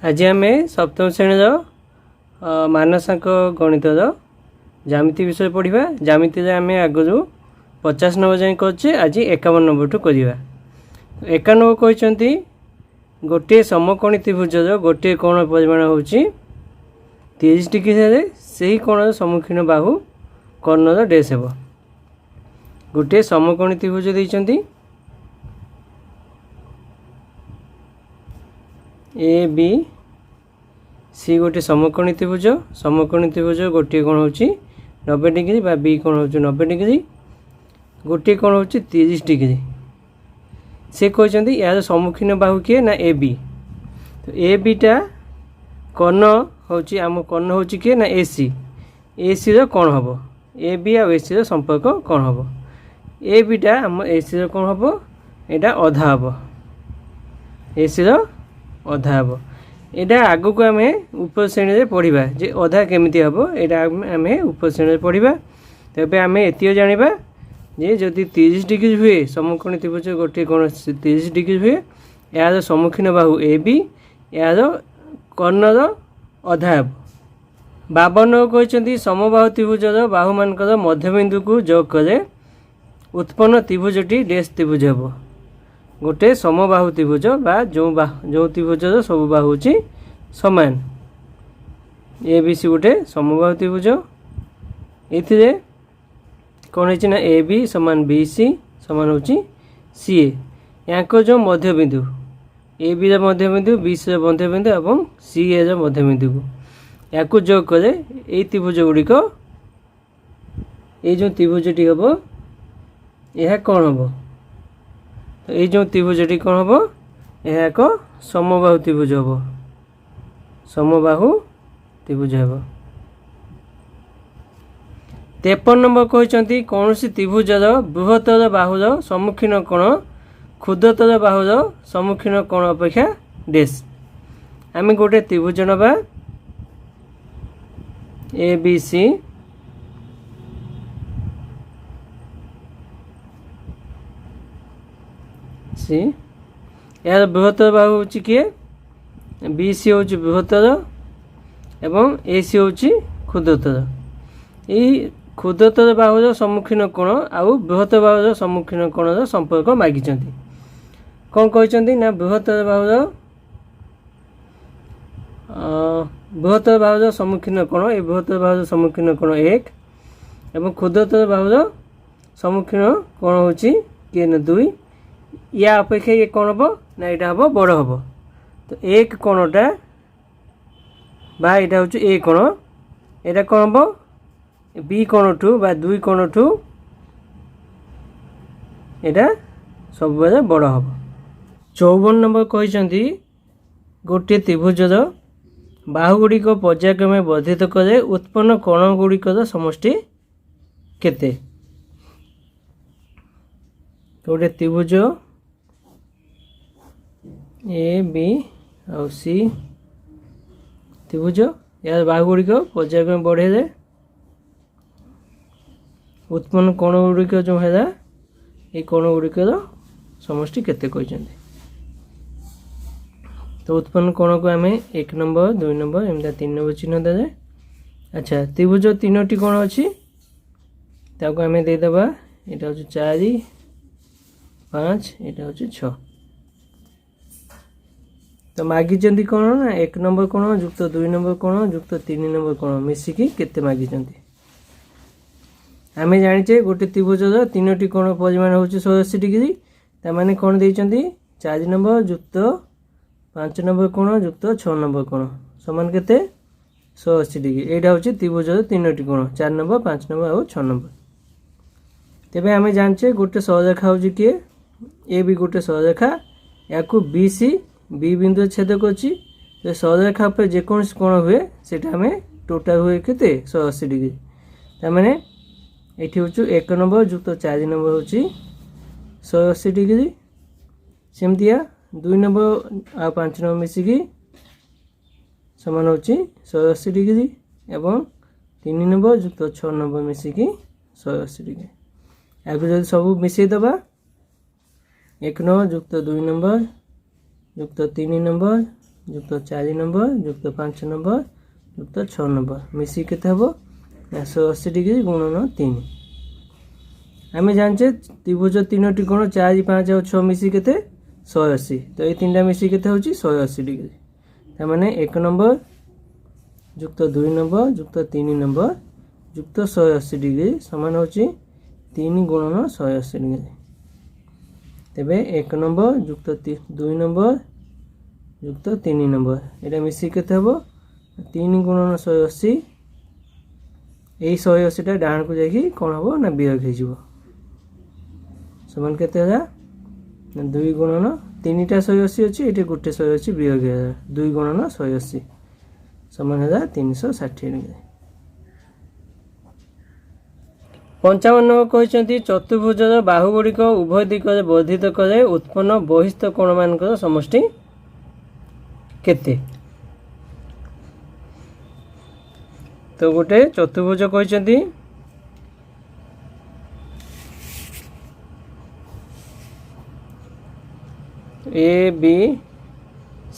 आज आम सप्तम श्रेणी मानसांक गणित ज्यामिति विषय पढ़ा। ज्यामिति आम आगु 50 नंबर जाए करे, आज 51 नंबर ठू करवा। 51 कहते गोटे समकोणी त्रिभुज गोटे कोण परिमाण हो 30 डिग्री से ही कोण सम्मुखीन बाहु कर्णर डेस हे। गोटे समकोणी त्रिभुज देइचंती ए बी सी, गोटे समकोणी त्रिभुज गोटे कोण हो 90 डिग्री बा बी कोण हो 90 डिग्री, गोटे कोण हो 30 डिग्री। से कहते यार सम्मुखीन बाहु किए ना ए बी। तो ए बीटा कर्ण होची आम कर्ण होची किए ना ए सी रो कौन हम ए बी आ ए सी रो संपर्क कौन हम ए बीटा आम ए सी रो कौन हम एटा अधा हम ए सी रो अधा हम। एटा आगु को आम ऊपर श्रेणी में पढ़ा जे अधा केमिति हम एटा आम ऊपर श्रेणी में पढ़ा। तेबे आम एतिक जानिबा जे जदि 30 डिग्री हुए समकोणी त्रिभुज गोटे कोण 30 डिग्री हुए यार सम्मुखीन बाहु ए बी यार कर्णर अधा हे। 52 कहते समबाहु त्रिभुजर बाहु मानकर मध्यबिंदु को जोग करे उत्पन्न त्रिभुजटी डेस त्रिभुज हे। गोटे समबाहु त्रिभुज बा जो त्रिभुजर सब बाहु होची समान ए बी सी गोटे समबाहु त्रिभुज। एथिरे कौन है ना ए बी समान बी सी समान होची सी ए। यहाँ जो मध्यबिंदु ए बी मध्यबिंदु बी सी मध्यबिंदु और सी ए मध्यबिंदु को या जोग करे ये त्रिभुज गुड़िक ये जो त्रिभुजटी हम यह कौन हम तो ये जो त्रिभुजटी कौन हम यह एक समबाहु त्रिभुज हम समबाहु त्रिभुज हम। 53 नंबर कहते कौन सी त्रिभुजर बृहत्तर बाहुर सम्मुखीन कोण क्षुद्रतर बाहुर सम्मुखीन कोण अपेक्षा डेस। आम गोटे त्रिभुज नवा ए बी सी सी यार बृहत्तर बाहु हूँ किए बी सी हूँ बृहत्तर एवं ए सी हूँ क्षुद्रतर। यही क्षुद्रतर बाहुर सम्मुखीन कोण आउ बृहत्तर बाहुर सम्मुखीन कोणर संपर्क मागिचंती। कौन कहते ना बृहत्तर बाहुर सम्मुखीन कोण ए बृहत्तर बाहुर सम्मुखीन कोण 1 एवं क्षुद्रतर बाहुर सम्मुखीन कोण होची किए ना 2 या अपेक्षा ये कौन हम ना यहाँ हम बड़ हम। तो एक कोणटा बा यहाँ हूँ ए कोण यहाँ कौन हम बी कोण ठू बा 2 कोण ठू यहाँ सब बेले बड़ हम। 54 नंबर कहते गोटे त्रिभुजर बाहु गुड़िक पर्यायक्रमे वर्धित करे उत्पन्न कोण गुड़िकर समष्टि केते। गोटे त्रिभुज ए बी और सी त्रिभुज यार बाहु गुड़िक पर्यायक्रमे बढ़े उत्पन्न कोण गुड़िक जो है ये कोण गुड़िकर समष्टि केते कहते। तो उत्पन्न कोण को आम 1 नंबर 2 नंबर एमती 3 नंबर चिन्ह दे। अच्छा त्रिभुज 3टी कोण अच्छी ताको आम देदेबा यहाँ हूँ 4 5 यहाँ हूँ 6। तो मागिचंती कोण ना 1 नंबर कोण युक्त 2 नंबर कोण युक्त 3 नंबर कोण मिसिकी केते मागिचंती। आम जाचे गोटे त्रिभुजर 3टी कोण परिमाण हूँ 180 डिग्री ताने कौन देइचंती 4 नंबर युक्त 5 नंबर कोण युक्त 6 नंबर कोण समान केते 180 डिग्री। यहाँ हूँ त्रिभुजर 3टी कोण 4 नंबर 5 नंबर और 6 नंबर। तेबे आम जाचे गोटे सरलरेखा हूँ किए ए बी गोटे सरलरेखा या बी सी बी बिंदु छेद कर सरलरेखा पर जेकोसी कोण हुए सेटा आम टोटाल हुए केते 180 डिग्री। ताने ये हूँ 1 नंबर युक्त 4 नंबर हूँ 180 डिग्री सेमतिया 2 नंबर आ 5 नंबर मिसिकी समान हूँ 180 डिग्री एवं 3 नंबर युक्त 6 नंबर मिसिकी 180 डिग्री। आगे जो सब मिसईदबा 1 नंबर युक्त 2 नंबर युक्त 3 नंबर যুক্ত 4 নম্বর যুক্ত 5 নম্বর যুক্ত 6 নম্বর মিশি কেতে হবো 180 ডিগ্রি গুণন 3। আমি জানছে ত্রিভুজ তিনোটি কোণ 4 5 আর 6 মিশি কেতে 180, তো এই তিনটা মিশি কেতে হচ্ছে 180 ডিগ্রি। তার মানে 1 নম্বর যুক্ত 2 নম্বর যুক্ত 3 নম্বর যুক্ত 180 ডিগ্রি সমান হচ্ছে 3 গুণন 180 ডিগ্রি। তেবে 1 নম্বর যুক্ত 2 নম্বর যুক্ত 3 নম্বর এটা মিশি কেতে হবো 3 গুণন 180। এই 180টা ডাহাণକୁ ଯାଇକି କ'ଣ ହେବ ନା ବିୟୋଗ ହେଇଯିବ ସମାନ କେତେ ହେଲା ନା 2 ଗୁଣନ 3ଟା 180 ଅଛି, ଏଠି ଗୋଟେ 180 ବିୟୋଗ ହେଲା 2 ଗୁଣନ 180 ସମାନ ହେଲା 360 डिग्री। 55 ନମ୍ବର କହିଛନ୍ତି ଚତୁର୍ଭୁଜର ବାହୁଗୁଡ଼ିକ ଉଭୟ ଦିଗରେ ବର୍ଦ୍ଧିତ କଲେ ଉତ୍ପନ୍ନ ବହିସ୍ଥ କୋଣମାନଙ୍କର ସମଷ୍ଟି କେତେ? ତ ଗୋଟେ ଚତୁର୍ଭୁଜ କହିଛନ୍ତି ए बी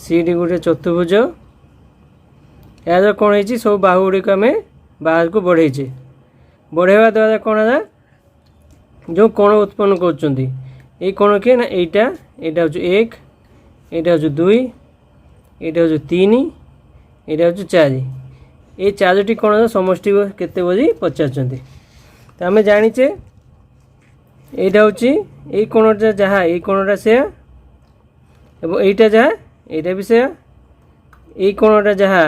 सी डी गोटे चतुर्भुज यार कौन है सब बाहु गुड़िक आम बाहर को बढ़े बढ़ेवा द्वारा कौन है जो कोण उत्पन्न कर कोण किए ना एटा एटा हूँ 1 एटा हूँ 2 एटा हूँ 3 एटा हूँ 4 ये चारोटी कोण समष्टि केते बोली पचार। तो आम जाचे यहाँ हूँ ये कोणटा जहाँ ये कोणटा से एवं एटा जहाँ एटा भी से ये कोणटा जहाँ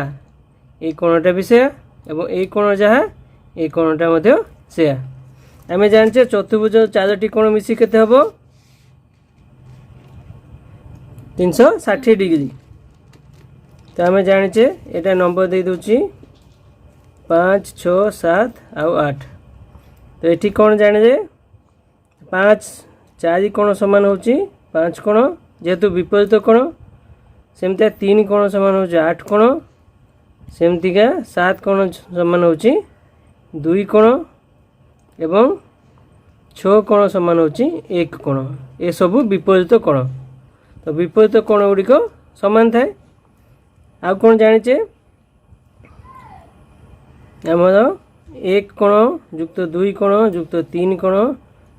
ये कोणटा भी से एवं ये कोण जहाँ ये कोणटा मध्य से आम जाचे चतुर्भुज चारोटी कोण मिसी केते हबो 360 डिग्री। तो आम जाचे एटा नंबर दे दूची 5 6 7 आउ 8। तो ये कौन जाने 5 4 कोण समान हो 5 कोण जेहेतु विपरीत कोण सेमती 3 कोण समान हो 8 कोण सेमतिका 7 कोण समान हो 2 कोण एवं 6 कोण समान हो 1 कोण। ये सब विपरीत कोण। तो विपरीत कोण गुड़िक समान थाए। आ कौन जाने आमर 1 कोण युक्त 2 कोण युक्त 3 कोण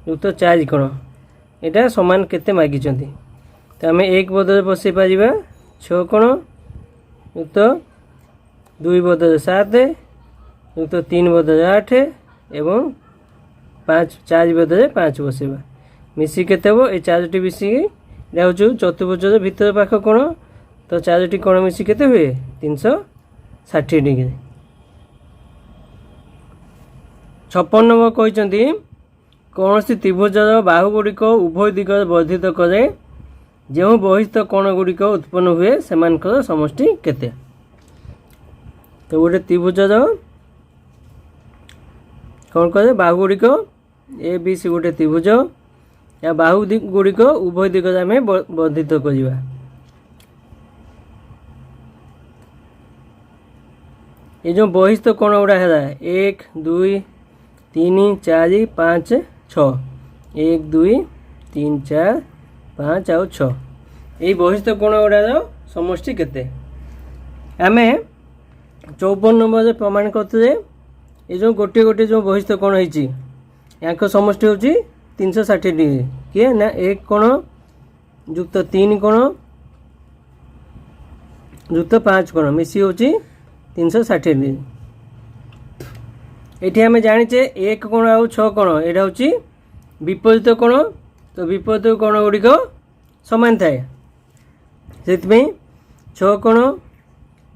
युक्त 4 कोण एटा समान केते मागी। तो आम 1 बदल बसई पार 6 कोण युक्त 2 बदल 7 युक्त 3 बदल 8 एवं 4 बदल 5 बसैबा मिसी केते हो ये चारोटी मिसी हूँ चतुर्भुजर भितर पाख कोण। तो चारोटी कोण मिसी केते हुए 360 डिग्री। 56 नंबर कहते कौन सी त्रिभुजर बाहुगुड़िक उभय दिगरे वर्धित करे जो बहिस्थ कोण गुड़िक उत्पन्न हुए सेमानकर समष्टि केते? तो गोटे त्रिभुजर कौन करे बाहुगुड़िक ए बी सी गोटे त्रिभुज या बाहु गुड़िक उभय दिगरे आम वर्धित करवा। ये जो बहिस्थ कोण गुड़ा है 1 2 3 4 5 6 1 2 3 4 5 आउ 6 यही बहिस्थ कोण गुड़ार समष्टि केते? आम 54 नंबर प्रमाण करते ये जो गोटे गोटे जो बहिस्थ कोण होती यहाँ समष्टि हूँ 360 डिग्री किए ना 1 कोण युक्त 3 कोण युक्त 5 कोण मिसी हूँ 360 डिग्री। ये आम जाचे 1 कोण आउ 6 कोण यहाँ हूँ विपरीत कोण। तो विपरीत कोण गुड़िक समान थाए से 6 कोण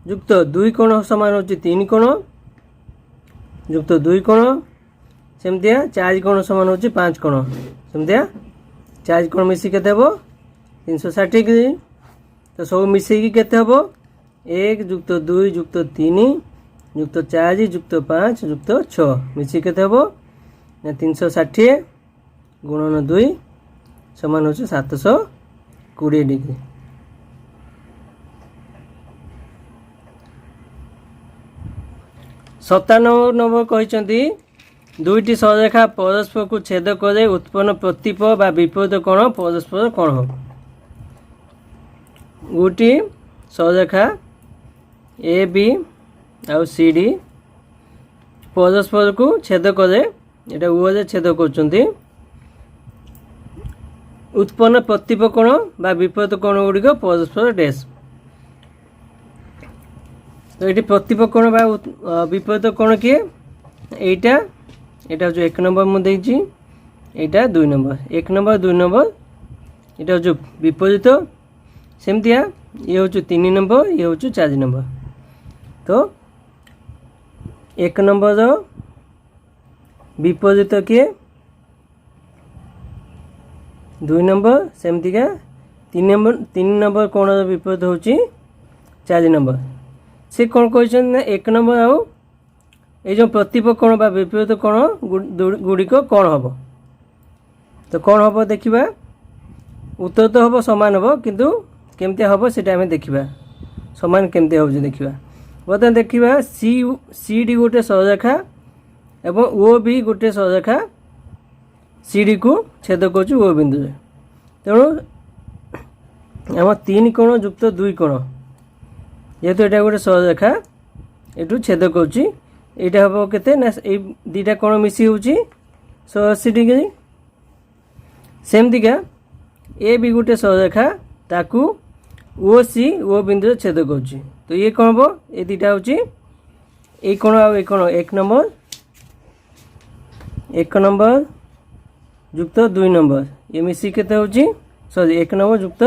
युक्त 2 कोण समान हो 3 कोण युक्त 2 कोण सेमतिया 4 कोण समान हो 5 कोण सेमतिया 4 कोण मिसी केते हबो 360 डिग्री। तो सब मिसेकी केते हबो 1 युक्त 2 युक्त 3 युक्त 4 युक्त 5 युक्त 6 मिसी केते हबो 360 गुणन 2 समान हो 720 डिग्री। 57 नंबर कहते दुईटी सररेखा परस्पर को छेद करे उत्पन्न प्रतीप बा विपरीत कोण परस्पर कोण हो। गोटी सहरेखा ए बी आउ सी डी परस्पर को छेद करे एटा ओ छेद कर उत्पन्न प्रतिप कोण बा विपरीत कोण गुड़िक परस्पर डैश। तो ये प्रतिप कोण बा विपरीत कोण किए एटा एटा जो 1 नंबर मुझे एटा 2 नंबर 1 नंबर 2 नंबर एटा जो विपरीत सेमतिया ये हूँ 3 नंबर ये हूँ 4 नंबर। तो 1 नंबर विपरीत किए 2 नंबर सेमतिका 3 नंबर कोण विपरीत हूँ 4 नंबर। से कौन कहते 1 नंबर आउ ये जो प्रतिप कोण बा विपरीत कोण गुड़िक कौन हम तो कौन हम देखा उत्तर तो हम सामान हम किंतु केमती हम से देखा सामान केमती हो देखा। बर्तमान देखा सी डी गोटे सहरेखा एवं ओ भी गोटे सहरेखा सी डी को छेद कर ओ बिंदु तेणु आम 3 कोण युक्त 2 कोण जेहेतु यहाँ गोटे सहरेखा ये छेद करा हम के दीटा कोण मिसी हूँ 180 डिग्री। सेमतिका ए भी गोटे सहरेखा ताकू ओ सी ओ बिंदु छेद कर तो ये कौन हम ये दीटा हूँ ये कोण आ कोण 1 नंबर 1 नंबर युक्त 2 नंबर ये मिसी केते हूँ सॉरी 1 नंबर युक्त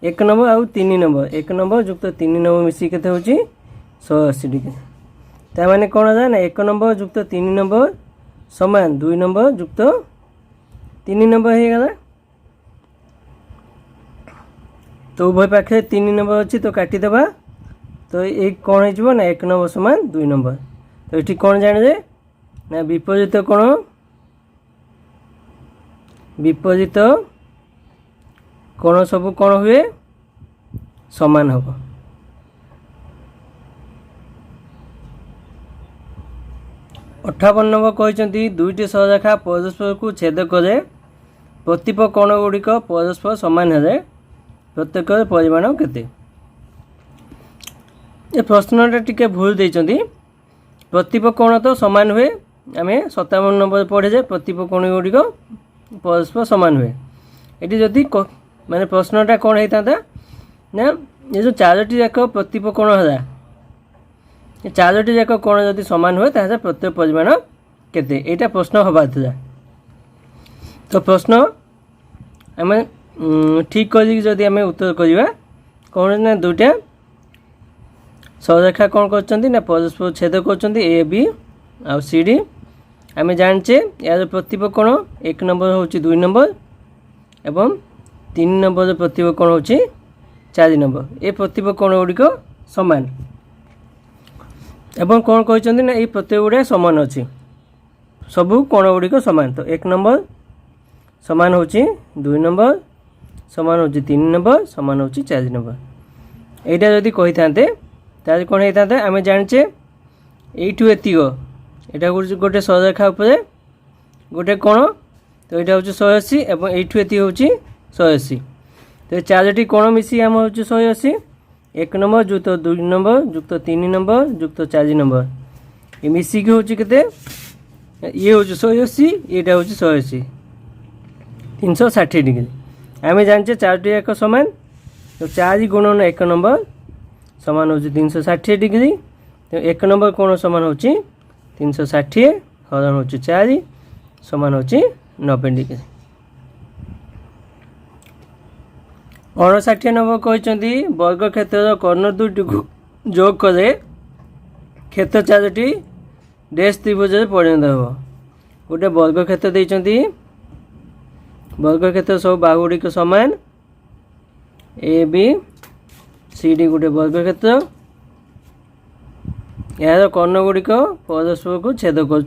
1 नंबर आउ 3 नंबर 1 नंबर युक्त 3 नंबर मिसी केते हूँ 180 डिग्री। ताने कौन जाए ना 1 नंबर युक्त 3 नंबर समान 2 नंबर युक्त 3 नंबर हो गला। तो उभय पाखे 3 नंबर अच्छी तो काटिदेबा तो ये कौन हो ना 1 नंबर समान 2 नंबर। तो ये कौन जाने जे ना विपरीत कोण सब कौन हुए समान हम। 58 नंबर कहते 2टी सहरेखा परस्पर को छेद करे प्रतिप कोण गुड़िक परस्पर सामान है प्रत्येक परिमाण केते। ये प्रश्नटा टिके भूल देइचंदी प्रतिप कोण तो सामान हुए आम 57 नंबर पढ़े जे प्रतिप कोण गुड़िक परस्पर सामान हुए। ये जदि माने प्रश्नटा कौन होता ना ये जो 4टी जाक प्रतिप कोण है ये 4टी जाक कोण जदि सामान हुए ताहे प्रत्येक परिमाण केते एटा प्रश्न हबार था। तो प्रश्न आम ठीक कर आम उत्तर करवा कौन ना 2टा सहरेखा कौन कर परस्पर छेद कर A B uh C D आम जाने यार प्रतिप कोण 1 नंबर हूँ 2 नंबर एवं 3 नंबर प्रतिप कोण हूँ 4 नंबर ए प्रतिप कोण गुड़िक सामान एवं कौन कहते ना ये प्रत्येक गुड़ा सामान अच्छी सबू कोण गुड़िक सामान। तो 1 नंबर सामान हूँ 2 नंबर सामान हूँ 3 नंबर सामान हूँ 4 नंबर। यहाँ जदि कही था कौन होता था आम जाने यू एतिक यहाँ गोटे सहरेखा उपरे गोटे कोण तो यहाँ हूँ 180 एवं यू एति हूँ 180। तो 4टी कोण मिसी आम हूँ 180 1 नंबर युक्त 2 नंबर युक्त 3 नंबर युक्त 4 नंबर ये मिसिकी हूँ के ये हूँ 180 यहाँ हूँ 180 360 डिग्री। आम जाने 4टी जाक सामान तो 4 गुणन 1 नंबर सामान हूँ 360 डिग्री। तो 1 नंबर कोण सामान हूँ 360 हरण हूँ 4 सामान हूँ 90 डिग्री। 59 नंबर कहते वर्ग क्षेत्र कर्ण 2टी को जोग करे क्षेत्र 4टी डैश त्रिभुज परिणत हो। गोटे वर्ग क्षेत्र देइचंती वर्ग क्षेत्र सब बाहुगुड़िक सामान ए बी सी डी गोटे वर्ग क्षेत्र यार कर्ण गुड़िक परस्पर को छेद कर।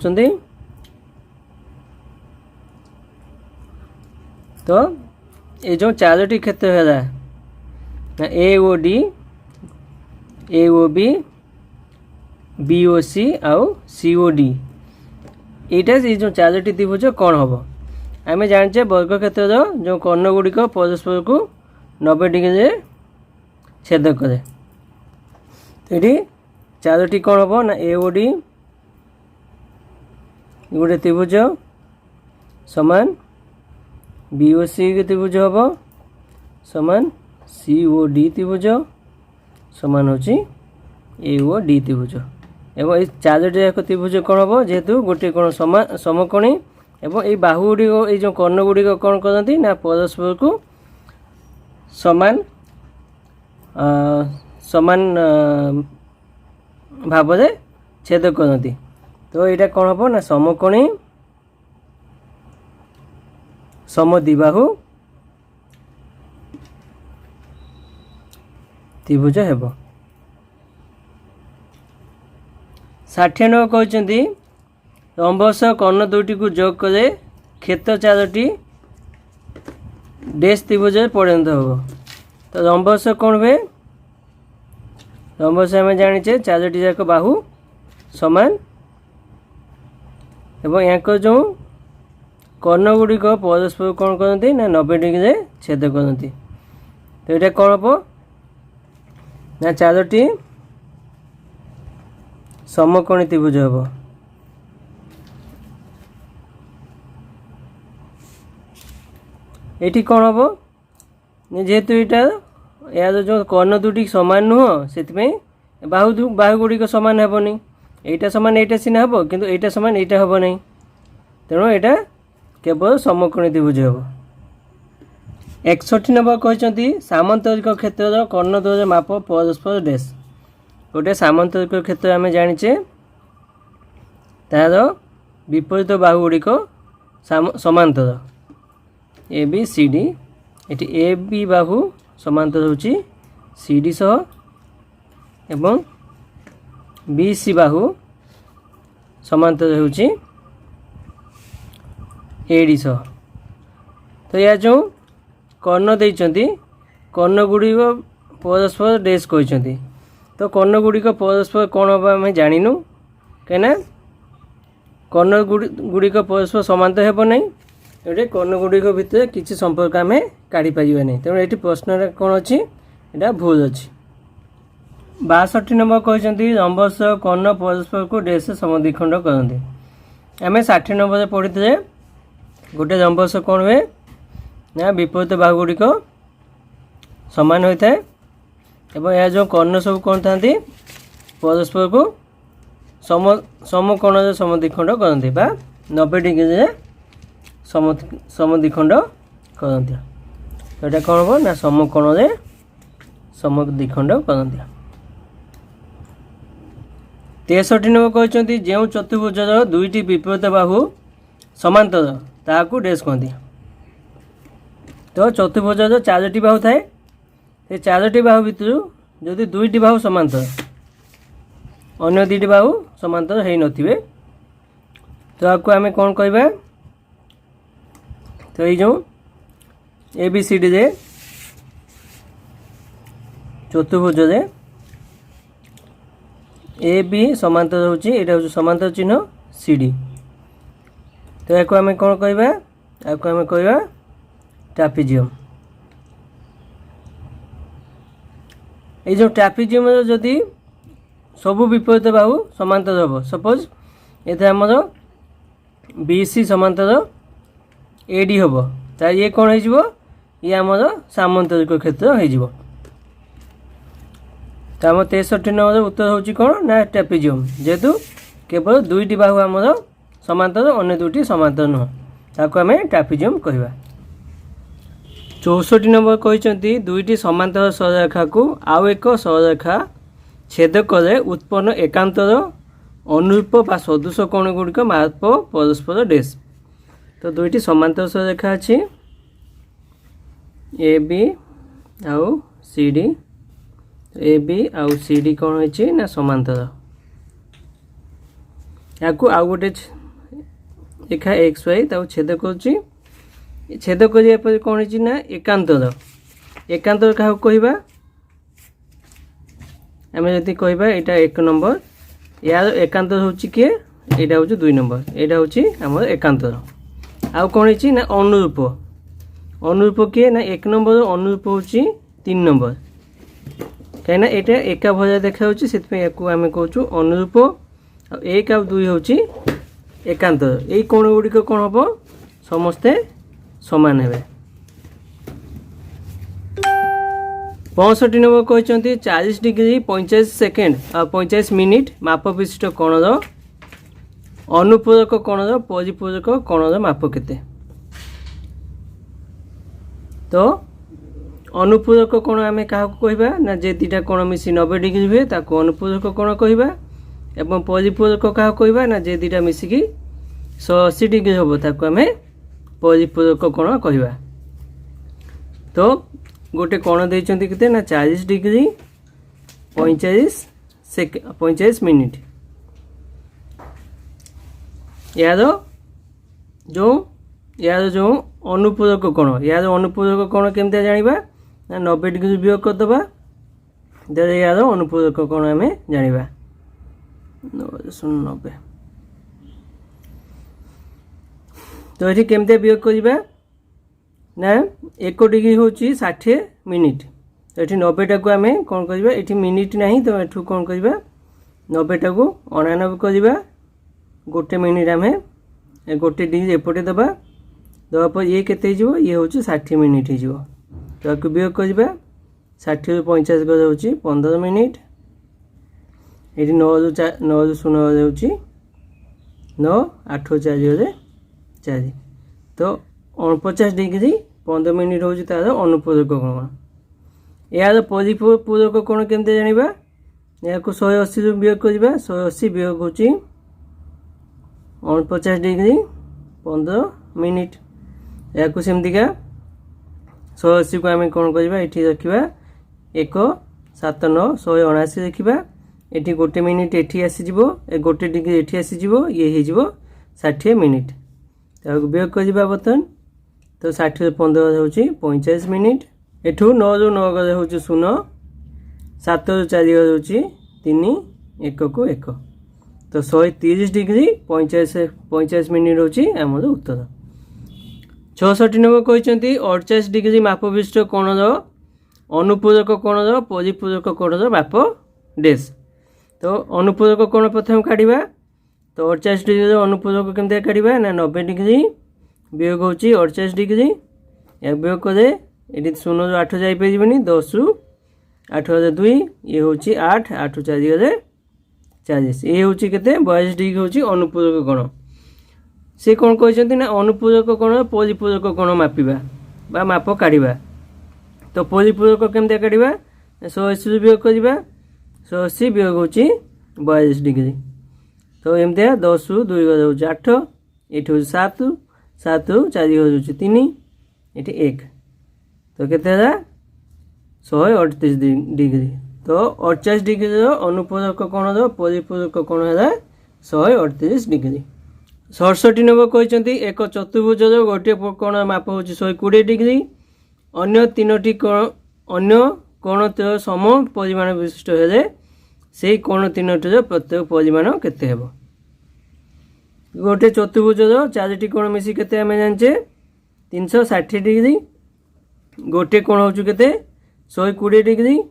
तो ये जो 4टी क्षेत्र है A O D A O B B O C आउ सी ओ डी यहाँ ये जो 4टी त्रिभुज कौन हम आम जाने वर्ग क्षेत्र जो कर्ण गुड़िक परस्पर को 90 डिग्री छेद करे तो ये चारोटी कौन हम ना एओडी गोटे त्रिभुज समान बीओसी त्रिभुज हम समान सीओडी त्रिभुज समान होची एओडी त्रिभुज एवं ये चारोटी जाक त्रिभुज कौन हम जेहेतु गोटे कौन समकोणी एवं ये बाहु गुड़िक ये जो कर्ण गुड़िक कौन करती ना परस्पर को समान समान भाव में छेद करती तो यहाँ कौन हम ना समकोणी समद्विबाहु त्रिभुज हेब 60 नंबर कहते रंभस कर्ण दुईटी को जोग करे क्षेत्र चारोटी डैश त्रिभुज परिणत हो तो रंभस कौन हुए रंभस आम जाने चारोटी जाक बाहु समान एवं यहाँ जो कर्ण गुड़िक परस्पर कौन करती ना 90 डिग्री छेद करती तो ये कौन हम ना चारोटी समकोणी त्रिभुज हम ये कौन हम जेहेतु यार जो कर्ण दुटी सामान नुह से बाहु गुड़िक सामान हेनी यहाँ सामान यहाँ सीना हम किंतु यहाँ सामान यहाँ हम नहीं तेणु यहाँ केवल समकोणी त्रिभुज हम 61 नंबर कहते सामांतरिक क्षेत्र कर्ण द्वय माप परस्पर डैश गोटे सामांतरिक क्षेत्र आम जाने तार विपरीत बाहु गुड़िक समांतर ए बी सी डी ये ए बी बाहु समांतर होची सी डी सह एवं बी सी बाहु समांतर होची ए डी सह तो या जो कर्ण देइचंती कर्ण गुड़िक परस्पर डैश कहते तो कर्ण गुड़िक परस्पर कौन हम आम जाणीनु कहीं कर्ण गुड़िक परस्पर समांतर हेब नहीं ये कर्ण गुड़िक भितर किसी संपर्क आम काढ़ी पार नहीं तेणु ये प्रश्न कौन अच्छी यहाँ भूल अच्छी 62 नंबर कहते रंभस कर्ण परस्पर को डैश समद्विखंड करते आम 60 नंबर पढ़ी थे गोटे रंभस कौन हुए ना विपरीत बाहु गुड़िक समान होता है एवं यह जो कर्ण सब कौन था परस्पर को समकोण समद्विखंड करते 90 डिग्री समद्विखंड करते तो कौन हम ना समकोण समद्विखंड करते 63 नंबर कहते जो चतुर्भुजर दुईटी विपरीत बाहु समांतर ताकू डैश कहते तो चतुर्भुजर चारोटी बाहु थाए से चारोटी बाहु भितर जदि दुईटी बाहु समांतर अन्य दुईटी बाहु समांतर हो नथिबे तो आपको आम कौन कहबा तो ये जो ए बी सी डी रे चतुर्भुज रे ए बी समांतर होची एटा होची समांतर चिन्ह सी डी तो याको आम कौन कहबा आपको आम कहबा ट्रापेजियम ये जो ट्रापेजियम जदि सबू विपरीत बाहु समांतर हम सपोज ये आमर बी सी समांतर ए डी हम तो ये कौन हो ये आमर सामांतरिक क्षेत्र हो तो आम 63 नंबर उत्तर हूँ कौन ना ट्रापेजियम जेहेतु केवल दुईटी बाहु आमर समांतर अन्य दुईटी समांतर नुह ताको आम ट्रापेजियम कहवा 64 नंबर कहते दुईटी समांतर सरलरेखा को आउ एक सरलरेखा छेद करे उत्पन्न एकांतर अनुरूप बा सदृश कोण गुड़िक माप परस्पर डैश तो दुईटी समांतर सरलरेखा अच्छी ए बी आउ सी डी ए बी आउ सी डी कौन होची ना समांतर या आउ गोटे रेखा एक्स वाई छेद करुच्ची छेद कर कौन है ना एकांतर एकांतर क्या कहवा आम जदि कहवा यहाँ 1 नंबर यार एकांतर हूँ किए यहाँ हूँ 2 नंबर यहाँ हूँ आम एकांतर आउ कौन है ना अनुरूप अनुरूप किए ना 1 नंबर अनुरूप हूँ 3 नंबर कहीं एटा एका भजा देखा से आम कहूँ अनुरूप। एक आ 2 हूँ एकांतर। यही कोण गुड़िक कौन हम समस्ते समान हे। 65 नंबर कहते 40 डिग्री 45 सेकेंड और 45 मिनिट माप विशिष्ट कोणर अनुपूरक कोणर परिपूरक कोणर माप केते। तो अनुपूरक कोण आम क्या कहवा ना जे दुटा कोण मिसी 90 डिग्री हुए ताको अनुपूरक कोण कहवा एवं परिपूरक क्या कहवा ना जे दुटा मिसिकी 180 डिग्री हम ताको आम परिपूरक कोण कहवा। तो गोटे कोण देइचंती केते ना 40 डिग्री 45 मिनिट। यार जो अनुपूरक कोण यार अनुपूरक कोण केमते जानिबा ना 90 डिग्री वियोग करदबा दे यार अनुपूरक कोण आम जानिबा 90। तो ये केमते वियोग करिबा ना 1 डिग्री हूँ 60 मिनिट। तो ये 90 टाक आम कौन करवा ये मिनिट ना तो यू कौन करवा 90 टाक 89 करवा 1 मिनिट आम 1 डिग्री एपटे दबा दवापर ये केते ये हूँ 60 मिनिट हो। तो आपको वियोग करवा 60 ରୁ 50 गज हूँ 15 मिनिट। ये 9 ରୁ 0 गज हूँ 9 8 4 4। तो 49 डिग्री 15 मिनिट हूँ तार अनुपूरक कोण। यार परिपूरक कोण केमते जानिबा या 180 ରୁ वियोग करवा 180 वियोग हूँ 49 डिग्री 15 मिनिट। या सेमतिका 180 को आम कौन करवा ये रखा 1 7 9 179 रखा ये 1 मिनिट ये आसीज 1 डिग्री ये आसीज ये हो 60 मिनिट। तो वियोग करवा बर्तमान। तो 60 ରୁ 15 हूँ 45 मिनिट। एठू 9 ରୁ 9 गज हूँ 0 7 ରୁ 4 गज हूँ 3 1 को 1। तो 130 डिग्री 45 मिनिट हूँ आमर उत्तर। 66 नंबर कहते 48 डिग्री माप विशिष्ट कोणर अनुपूरक कोणर परिपूरक कोणर माप डेस। तो अनुपूरक कोण प्रथम काढ़ा। तो 48 डिग्री अनुपूरक केमते काढ़ा ना 90 डिग्री वियोग हूँ 48 डिग्री या वियोग करे ये 0 ରୁ 8 जापरि 10 ରୁ 8 गज 2 ये हूँ 8 8 4 गज 40 ये हूँ के 42 डिग्री हूँ अनुपूरक कोण। से कौन कहते ना अनुपूरक कोण परिपूरक कोण मापिबा बा माप काढ़ा। तो परिपूरक केमते काढ़ा 180 ରୁ वियोग करवा 180 वियोग हूँ 42 डिग्री। तो एमती 10 ରୁ 2 गज हूँ 8 ये हूँ 7 7 ରୁ 4 गज हूँ 3 ये 1। तो केते 138 डिग्री। तो 48 डिग्री अनुपूरक कोण परिपूरक कोण है 138 डिग्री। 67 नंबर कहते एक चतुर्भुज गोटे कोण माप हूँ 120 डिग्री अन्य 3टी कोण सम परिमाण विशिष्ट हेले से कोण 3टीर प्रत्येक परिमाण केते हेबो। गोटे चतुर्भुज 4टी कोण मिसी केते आमे जानचे 360 डिग्री। गोटे कोण हूँ केते 120 डिग्री।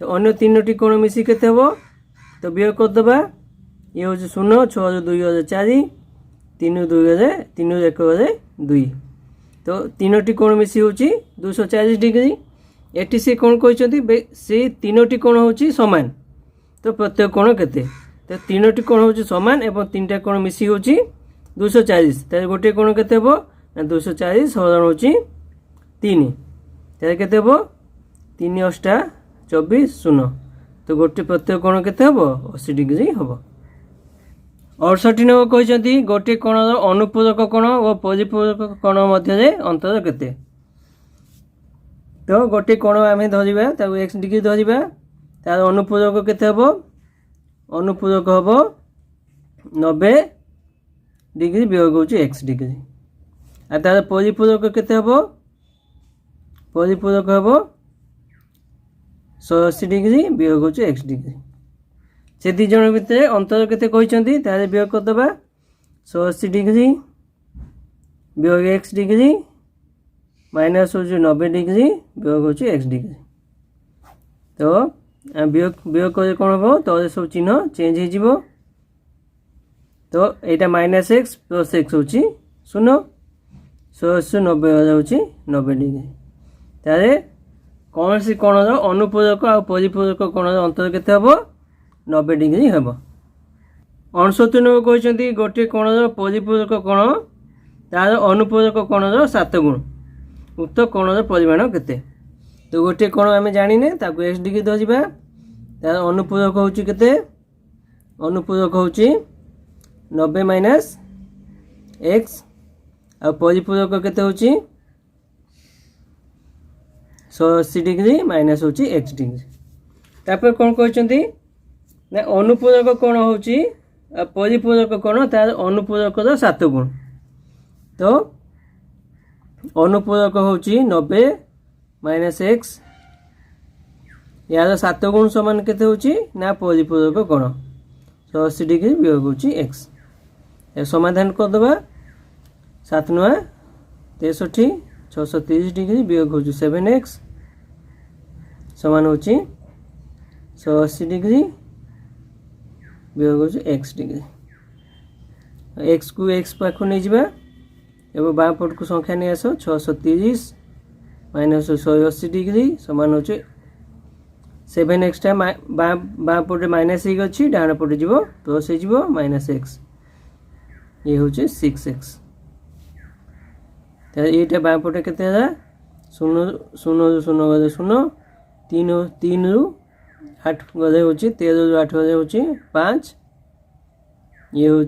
तो अन्य 3टी कोण मिसी केते हेबो तो वियोग करदबा ये हूँ 0 6 ରୁ 2 गज 4 3 ରୁ 2 गज 3 ରୁ 1 गज 2। तो 3टी कोण मिसी हूँ 240 डिग्री। एटी से कौन कहते से 3टी कोण हूँ सामान। तो प्रत्येक कोण केते तो 3टी कोण हूँ सामान एवं 3टा कोण मिसी हूँ 240। तो गोटे कोण केते हेबो ना 240 हरण हूँ 3 तो केते हेबो 3 8 24 0। तो गोटे प्रत्येक कोण केते हेबो 80 डिग्री हेबो। 68 नंबर कहते गोटे कोणर अनुपूरक कोण और परिपूरक कोण मध्य अंतर केते। तो गोटे कोण आम धरिबा ताको x डिग्री धरिबा तार अनुपूरक केते हेबो अनुपूरक हेबो 90 डिग्री वियोग हूँ x डिग्री। आ तार परिपूरक केते हेबो परिपूरक हेबो 180 डिग्री वियोग हूँ x डिग्री। से दी जन भितर अंतर केते कहते तारे वियोग करदबा 180 डिग्री वियोग x डिग्री माइनस हूँ 90 डिग्री वियोग हूँ x डिग्री। तो वियोग वियोग कले कौन हम तो सब चिन्ह चेंज हो तो यहाँ -x + x हूँ 0 190 हो 90 डिग्री तारे कौन सी कोणर अनुपूरक आ परिपूरक कोणर अंतर केते हम 90 डिग्री हम 69 नंबर कहते गोटे कोणर परिपूरक कोण तार अनुपूरक कोणर 7 गुण उक्त कोणर परिमाण केते तो गोटे कोण आम जाने ताको x डिग्री धरिबा तार अनुपूरक हूँ केते अनुपूरक हूँ 90 - x आ परिपूरक केते हूँ 180 डिग्री माइनस हूँ x डिग्री तापर कौन कहते ना अनुपूरक कोण हूँ परिपूरक कोण तार अनुपूरक 7 गुण तो अनुपूरक हूँ 90 - x यार 7 गुण समान केते हूँ ना परिपूरक कोण 180 डिग्री वियोग हूँ x समाधान करदे 7 × 9 = 63 630 डिग्री वियोग हूँ 7x समान हूँ 180 डिग्री वियोग हूँ x डिग्री x को x पाख नहीं जावा एवं बाँ पट को संख्या नहीं आस 630 - 180 डिग्री समान हूँ 7x टा बाँ पटे माइनस अच्छी डाण पटे जीव प्लस हो -x ये हूँ 6x ये बाँ पटे के 0 0 0 0 3 रु 8 गले हूँ 13 रु 8 गले हूँ 5 ये हूँ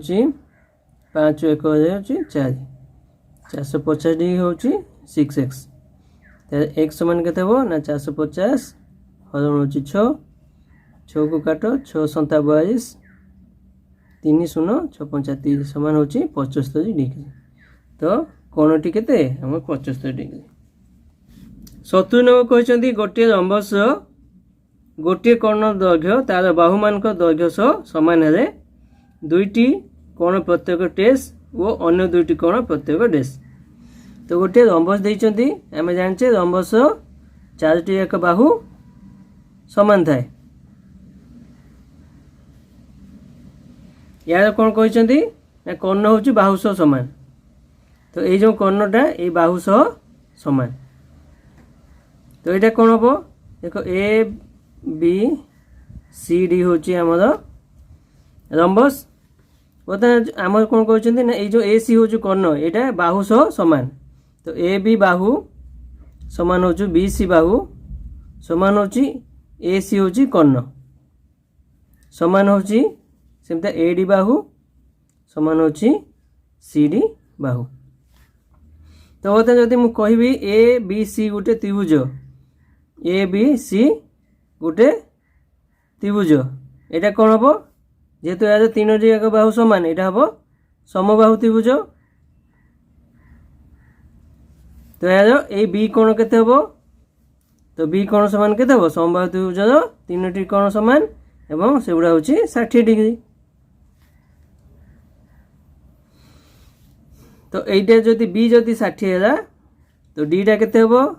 5 1 गले हूँ 4 450 डिग्री हूँ 6x x समान के ना 450 हरण हूँ 6 6 को काट 6 7 42 3 0 6 35 समान हूँ 75 डिग्री तो कोणटी केते हम 75 डिग्री 70 नंबर कहते गोटे रंबस गोटे कोण दैर्घ्य तार बाहुमान दैर्घ्य सह समान है दुईटी कोण प्रत्येक टेस और अन्य दुईटी कोण प्रत्येक डेस तो गोटे रंबस देइचंती आमे जानचे रंबस चारोटी एक बाहु समान थाए यार कौन कहते ना कर्ण हूँ बाहु सह समान तो ये जो कर्णटा ये बाहु सह समान तो यहाँ कौन हम देख ए बी सी डी हूँ आमर रंबस बर्तमान आम कौन कहते ना ये जो ए सी हूँ कर्ण यहाँ बाहु सह समान तो ए बी बाहु समान हूँ बी सी बाहु समान हूँ ए सी हूँ कर्ण समान हूँ सेमता ए डी बाहु समान हूँ सी डी बाहु तो बता जदि मु कहबी ए बी सी गोटे त्रिभुज ए बी सी गोटे त्रिभुज यहाँ कौन हम जेहेतु यार 3टी एक बाहु समान यहाँ हम समबाहु त्रिभुज तो यार ये बी कोण केते हम तो बी कोण समान केते हम समबाहु त्रिभुजर 3टी कोण समान एवं से गुड़ा हूँ 60 डिग्री तो यहीटा जदि बी जदि 60 है तो डीटा केते हम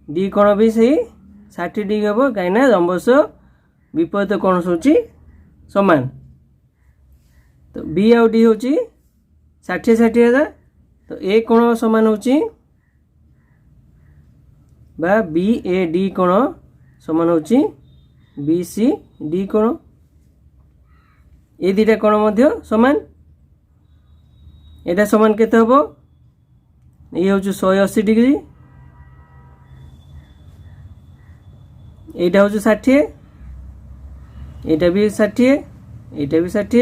डी कोण भी सही 60 डिग्री हम कहीं रंबस विपरीत कोण हूँ समान तो बी आउ डी हूँ 60 60 है तो ए कोण समान हूँ बा बी ए डी कोण समान हूँ बी सी डी कोण ये दुटा कोण मध्य समान एटा समान केते हम ये हूँ 180 डिग्री यहाँ हूँ 60 यहाँ भी 60 यहाँ भी 60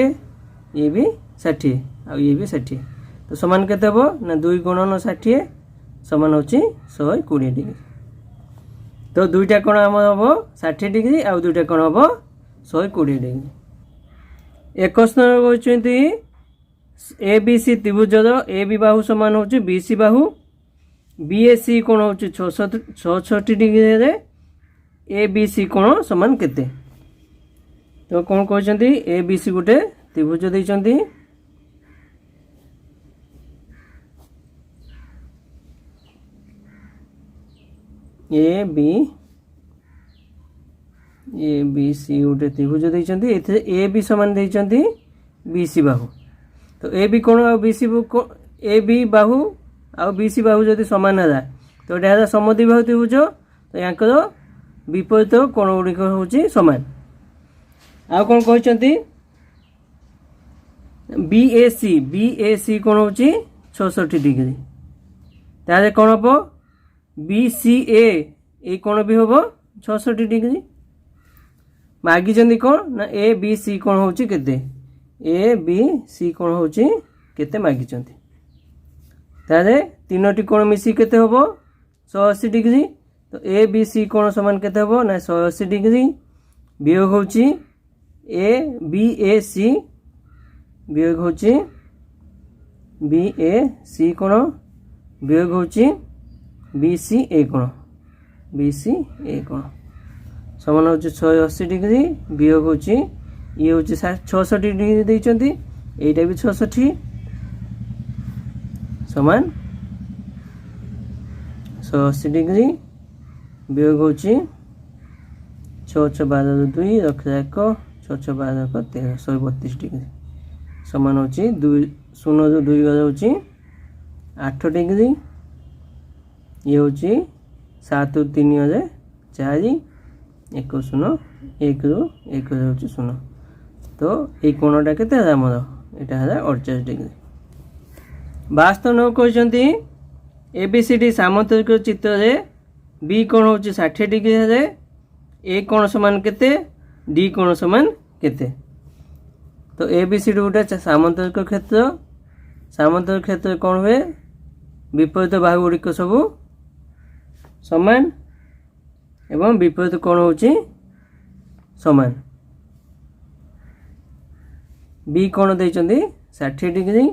ये भी 60 आ ये भी 60 तो समान केते हम ना 2 गुणन 60 समान हूँ 120 डिग्री तो दुईटा कोण आम हम 60 डिग्री आउ दुईटा कोण हम 120 डिग्री 21 नंबर कहते A B C त्रिभुजर A B बाहु समान हूँ बी सी बाहु बी ए सी कोण हूँ 66 डिग्री ए बी सी कोण समान केते तो कौन कहते ए बी सी गोटे त्रिभुज देइचंती A B A B C गोटे त्रिभुज देइचंती एथे ए बी समान देइचंती बी सी बाहु तो ए बी कोण आ B C A B Bahu uh B C बाहु जदि समान है तो एटा है समद्विबाहु त्रिभुज तो यांकर विपरीत कोण गुड़िक होची समान आ कोन कहचंती बी ए सी कोण होची 66 डिग्री ताले कोण हबो बी सी ए कोण भी हबो 66 डिग्री मागी जंदी कोण ना ए बी सी कोण होची केते ए बी सी कोण होची केते मागी चंती ताले तीनोटी कोण मिसी केते हबो 180 डिग्री तो ए बी सी कोण समान केते हबो ना 180 डिग्री वियोग होची ए बी ए सी वियोग होची बी ए सी कोण वियोग होची बी सी ए कोण समान होची 180 डिग्री वियोग होची ये होची 66 डिग्री देइचंती एटा भी 66 समान 180 डिग्री वियोग होची 6 6 12 2 रखा 1 6 6 12 13 132 डिग्री समान होची 2 0 जो 2 गजा होची 8 डिग्री ये होची 7 3 गजे 4 1 0 1 रू 1 होची 0 तो ये कोणटा केते है हमर एटा है 48 डिग्री वास्तव न कहचंती एबीसीडी सामंतरिक चित्र रे बी कोण होची 60 डिग्री है ए कोण समान केते डी कोण समान केते तो एबीसीडी गोटे सामंतरिक क्षेत्र कौन हुए विपरीत बाहु गुड़िक सब समान एवं विपरीत कोण होची समान बी कोण देइचंदी 60 डिग्री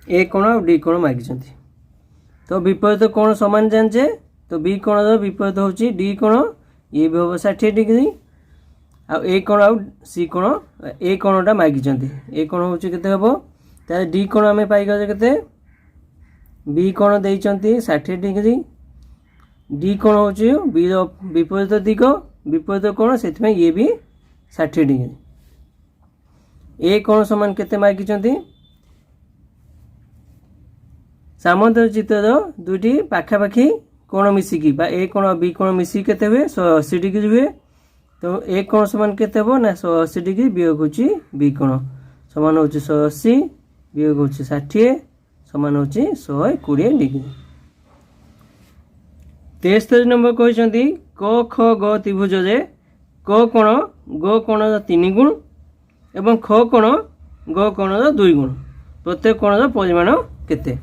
ए कोण और डी कोण मागिचंदी तो विपरीत कोण समान जानचे तो बी कोण रो विपरीत होची डी कोण ये भी हो 60 डिग्री आ ए कोण आ सी कोण ए कोणटा मागिचंदी ए कोण होची केते हबो ताले डी कोण हमें पाई गजे केते बी कोण देइचंती 60 डिग्री डी कोण होची बी रो विपरीत दिग विपरीत कोण सेति में ये भी 60 डिग्री ए कोण समान केते मागिचंती सामंतर चित्र दुटी पाखापाखी कोण मिसिकी बा ए कोण बी कोण मिसिकी केते हुए 180 डिग्री हुए तो ए कोण समान केते हो ना 180 डिग्री वियोग होची बी कोण समान होची 180 वियोग होची 60 समान होची 120 डिग्री 73 नंबर कहचंती क ख ग त्रिभुज रे क कोण ग कोण 3 गुण एवं ख कोण ग कोण 2 गुण प्रत्येक कोण परिमाण केते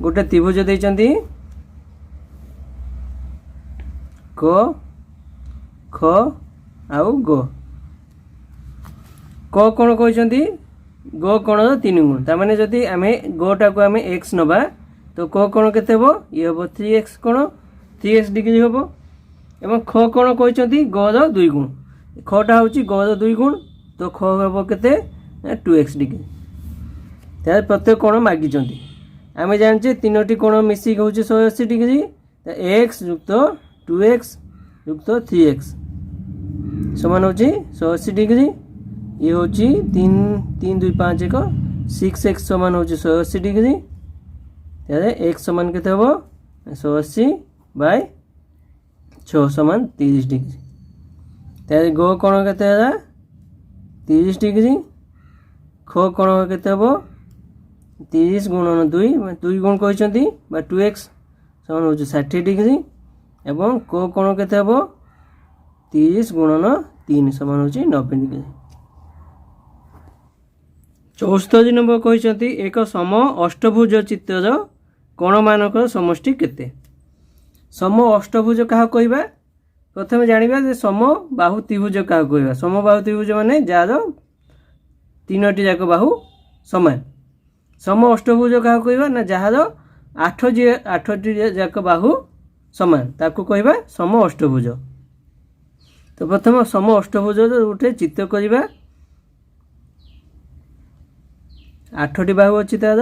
गोटे त्रिभुज देइचंती क ख आउ ग क कोण कहचंती ग कोण 3 गुण ता माने जदी आमे ग टा को आमे x नबा तो क कोण केते हबो ये हबो 3x कोण 3x डिग्री हबो एवं ख कोण कहचंती ग रो 2 गुण ख टा होची ग रो 2 गुण तो ख हबो केते 2x डिग्री तार प्रत्येक कोण मागी चंती आमे जानचे तीनोटी कोण मिसी होची 180 डिग्री त x युक्त 2x युक्त 3x समान होची 180 डिग्री ये होची 3 3 2 5 1 6x समान होची 180 डिग्री तारे x समान केते हबो 180 बाय 6 समान 30 डिग्री तारे ग कोण केते हला 30 डिग्री ख कोण केते हबो 30 गुणन 2 2 गुण कहचंती बा 2x समान होची 60 डिग्री एवं क कोण केते हबो 30 गुणन 3 समान होची 90 डिग्री 74 नंबर कहचंती एक सम अष्टभुज चित्रर कोण मानक समष्टि केते सम अष्टभुज कहा कहबा प्रथम जानिबा जे सम बाहु त्रिभुज कहा कहबा सम बाहु त्रिभुज माने जार तीनोटी जाक बाहु समान सम अष्टभुज कहा कहबा ना जहार 8टी जाक बाहु समान ताकू कहबा सम अष्टभुज तो प्रथम सम अष्टभुज गोटे चित्र करबा 8टी बाहु अछि तार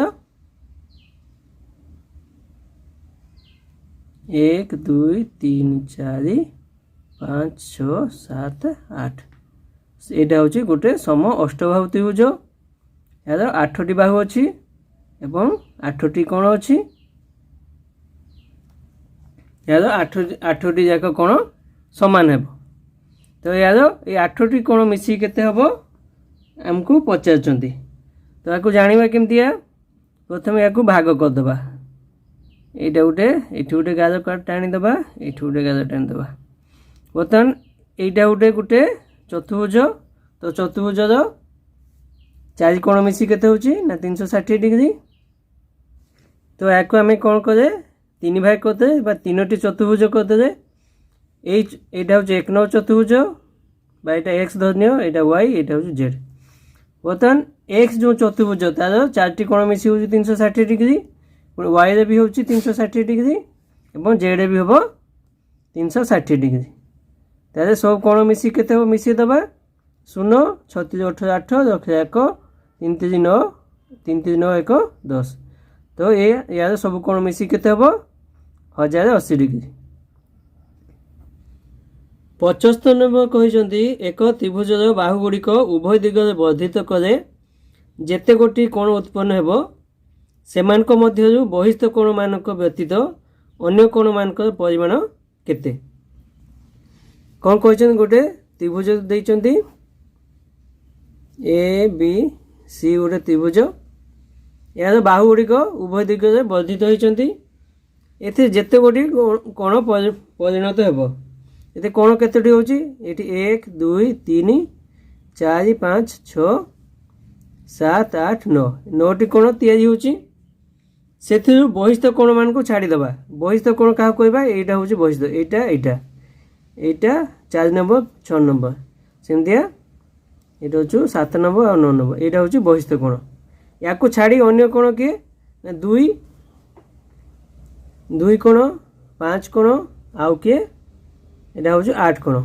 1 2 3 4 5 6 7 8 এইটা হচ্ছে গোটে সম অষ্টবাহু ত্রিভুজ। यार 8टी बाहु अच्छी एवं 8टी कोण अच्छी। यार 8टी जाक कोण समान है। तो यार ये 8टी कोण मिसी केते हबो आमको पचारचंती। तो याकू जानिबा केमती है प्रथम याकू भाग कर दबा। एटा उठे एठी उठे गाजर काट टाणी दबा एठी उठे गाजर टाणी दबा। बर्तमान एटा उठे गुटे चतुर्भुज। तो चतुर्भुज 4 कोण मिसी केते होची ना 360 डिग्री। तो याकू आमे कोन करे 3 भाग करते बा 3टी चतुर्भुज करते जे एटा होची 1 नंबर चतुर्भुज बा एटा x धरनियो एटा y एटा होची z। बर्तमान x जो चतुर्भुज तार 4टी कोण मिसी होची 360 डिग्री y रे भी होची 360 डिग्री एवं z रे भी होबो 360 डिग्री। तारे सब कोण मिसी केते हो मिसी दबा 0 36 18 8 रखे 1 3 3 9 3 3 9 1 10। तो ये यार सब कोण मिसी केते हबो 1080 डिग्री। 75 नंबर कहिसंती एक त्रिभुजर बाहु गुड़िक उभय दिगरे वर्धित करे जेते गोटी कोण उत्पन्न हेबो सेमानक मध्यरु बहिस्थ कोण मानक व्यतीत अन्य कोण मानक परिमाण केते। कोन कहिसंती गोटे त्रिभुज देइचंती ए बी सी गोटे त्रिभुज। यार बाहु गुड़िक उभय दिगरे वर्धित होइचंती। एथे जेते गोटी कोण परिणत हेबो एते कोण केतेटी होची एठी 1 2 3 4 5 6 7 8 9 9टी कोण तयारी होची। सेथिरु बहिस्थ कोण मान को छाडी दबा। बहिस्थ कोण का कहबा एटा होची बहिस्थ एटा एटा एटा 4 नंबर 6 नंबर सेमदिया एटा होची 7 नंबर और 9 नंबर एटा होची बहिस्थ कोण। याको छाडी अन्य कोण के 2 2 कोण 5 कोण आउ के एटा होची 8 कोण।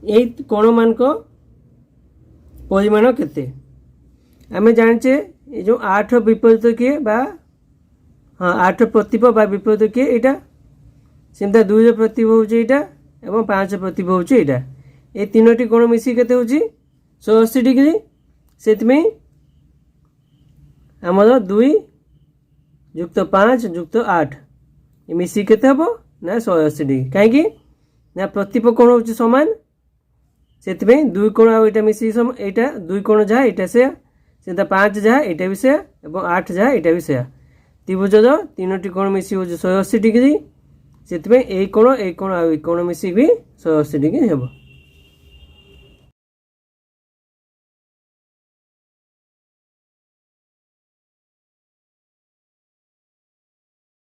ए कोण मान को परिमाण केते आमे जानचे ए जो 8 विपरीत के बा हाँ 8 प्रतिप बा विपरीत के एटा सेमता 2 रे प्रतिप होची एटा एवं 5 प्रतिप होची एटा। ए तीनोटी कोण मिसी केते होची 180 डिग्री। सेतमे हमर 2 युक्त 5 युक्त 8 ए मिसी केते हबो ना 180 डिग्री। काहे कि ना प्रतिप कोण होची समान सेतमे 2 कोण आ एटा मिसी एटा 2 कोण जा एटा से सेता 5 जा एटा भी से एवं 8 जा एटा भी से। त्रिभुजर तीनोटी कोण मिसी होची 180 डिग्री सेतमे ए कोण आ कोण मिसी भी 180 डिग्री हेबो।